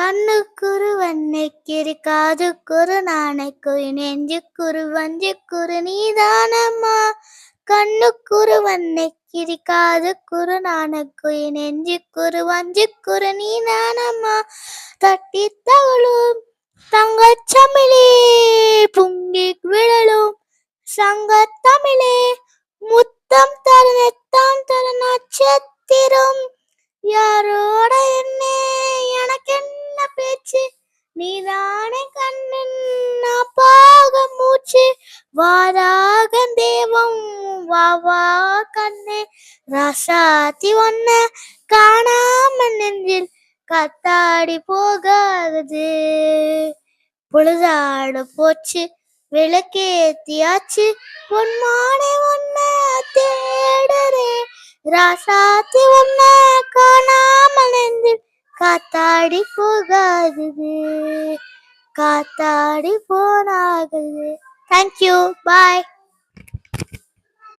கண்ணுக்குரு வன்னைக்கிரி காதுக்குரு நாணைக்குறி நெஞ்சுக்குரு வஞ்சிக்குரு நீதானம்மா. கண்ணுக்குரு வன்னைக்கிரி காதுக்குரு நாணைக்குறி நெஞ்சுக்குரு வஞ்சிக்குரு நீதானம்மா. தட்டி தவழும் தங்கச்சமிழே பொங்கி விழலும் சங்கத்தமிழே முத்தம் தரு நெத்தம் தரு நட்சத்திரம். யாரோட என்ன எனக்கு என்ன பேச்சு, நீதானே கண்ணின் பாக மூச்சு. வாராக தேவம் வா கண்ணே ராசாத்தி ஒன்ன காணாம நெஞ்சில் கத்தாடி போகாது. பொழுதாடு போச்சு விளக்கேத்தியாச்சு பொன்மானே ஒன்ன தேடுறே. ராசாத்தி ஒன்ன காணாமல் நெஞ்சில் காத்தாடி போகாது, காத்தாடி போனாகுது. தேங்க்யூ, பாய்.